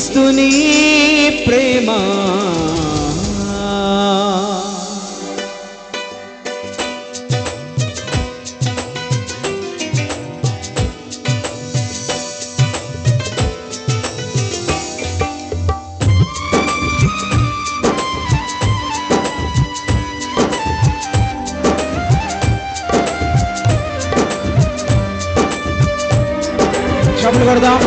క్రీస్తుని ప్రేమ చప్పట్లు కొడదాం.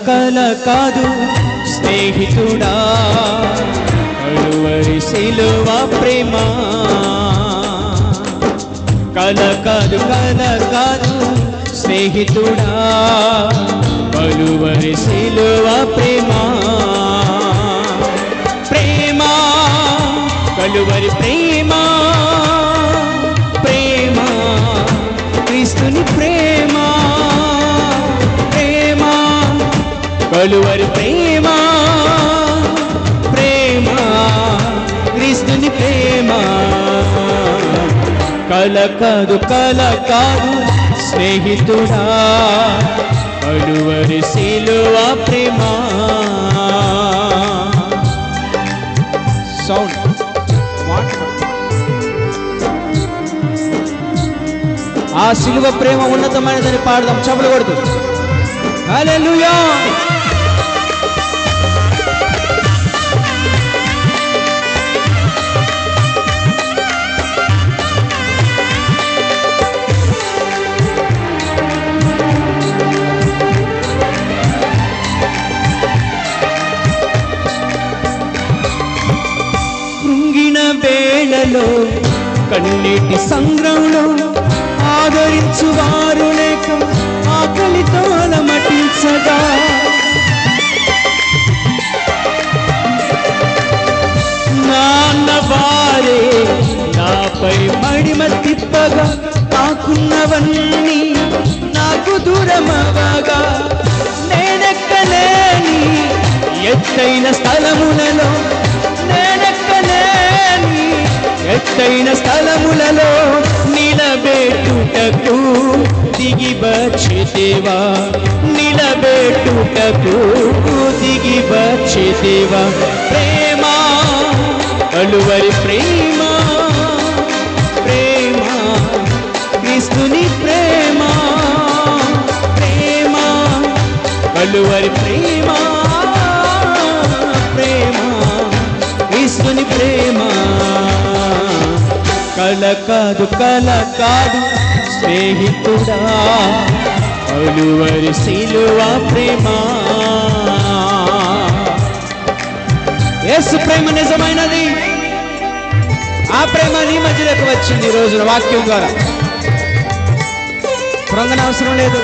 కల కాదు స్నేహితుడా కలువరి సిలువ ప్రేమ. కల కాదు స్నేహితుడా కలువరి సిలువ ప్రేమ. ప్రేమ కలువరి ప్రేమ, ప్రేమ క్రీస్తుని ప్రేమ. ప్రేమ కలువరి ప్రేమ, ప్రేమ క్రీస్తుని ప్రేమ. కల కాదు స్నేహితుడా కలువరి సిలువ ప్రేమ. సౌండ్ ఆ సిలువ ప్రేమ ఉన్నతమైనదని పాడదాం చప్పట్లు కొడుతూ. హల్లెలూయా. కృంగిన వేళలో కన్నీటి సంద్రంలో ఆదరించువారు లేక ఆకలితో అలమటించగా, నాన్నవారే నాపై మడిమ తిప్పగా, నాకున్నవన్నీ నాకు దూరమవగా, నేనెక్కలేని ఎత్తైన స్థలములలో, నేనెక్కలేని ఎత్తైన స్థలములలో నిలబెట్టుటకు దిగి వచ్చేదేవా, నిలబెట్టుటకు దిగి వచ్చేదేవా. ప్రేమ కలువరి ప్రేమ, ప్రేమ క్రీస్తుని ప్రేమ. ప్రేమ కలువరి ప్రేమ, ప్రేమ క్రీస్తుని ప్రేమ. కల కాదు స్నేహితుడా కలువరి సిలువ ప్రేమ. యేసు ప్రేమ నిజమైనది. ఆ ప్రేమ నీ మధ్యలోకి వచ్చింది ఈ రోజున వాక్యం ద్వారా. కృంగన అవసరం లేదు.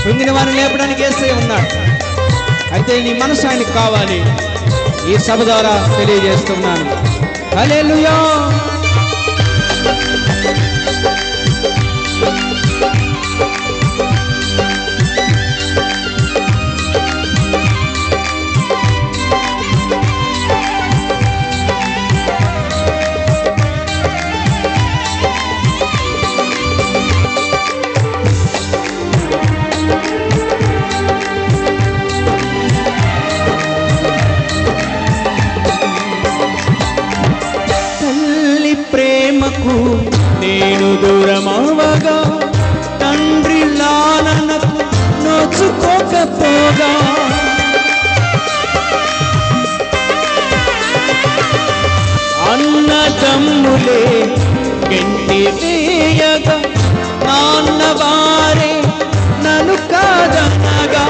కృంగిన వారిని లేపడానికి యేసే ఉన్నాడు. అయితే నీ మనసు ఆయనకు కావాలి. ఈ సభ ద్వారా తెలియజేస్తున్నాను. హల్లెలూయా. ప్రేమకు నేను దూరమవగా, తండ్రి లాలనకు నోచుకోకపోగా, అన్నదమ్ములే గెంటి వేయగా, నాన్నవారే నన్ను కాదనగా,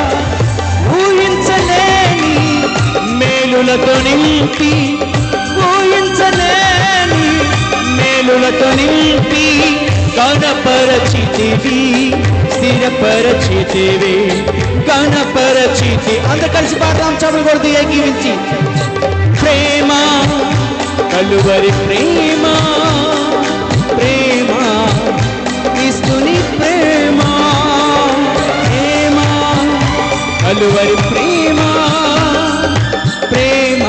ఊహించలేని మేలులతో నింపి, ఊహించలేని మేలులతో నింపి గణపరచితివి, స్థిరపరచితివి, గణపరచితి. అందరూ కలిసి పాడదాం చప్పట్లు కొడుతూ ఏకీవించి. ప్రేమ కలువరి ప్రేమ, ప్రేమ క్రీస్తుని ప్రేమ. ప్రేమ కలువరి ప్రేమ, ప్రేమ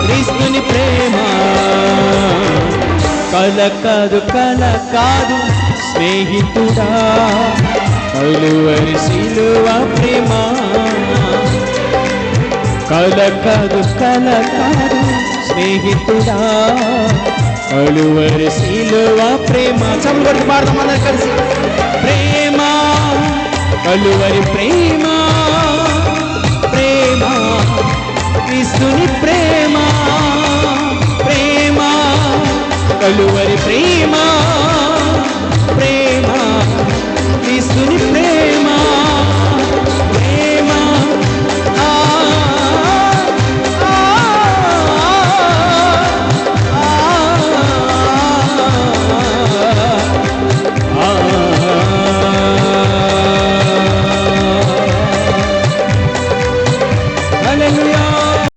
క్రీస్తుని ప్రేమ. కల కాదు స్నేహితుడా, కలువరి సిలువ ప్రేమ. కల కాదు స్నేహితుడా, కలువరి సిలువ ప్రేమ. చంపడి పాడదాం అందరూ కలిసి. ప్రేమ కలువరి ప్రేమ, ప్రేమ క్రీస్తుని ప్రేమ, ప్రేమ కలువరి ప్రేమ, ప్రేమ క్రీస్తుని ప్రేమ, ప్రేమ. Hallelujah.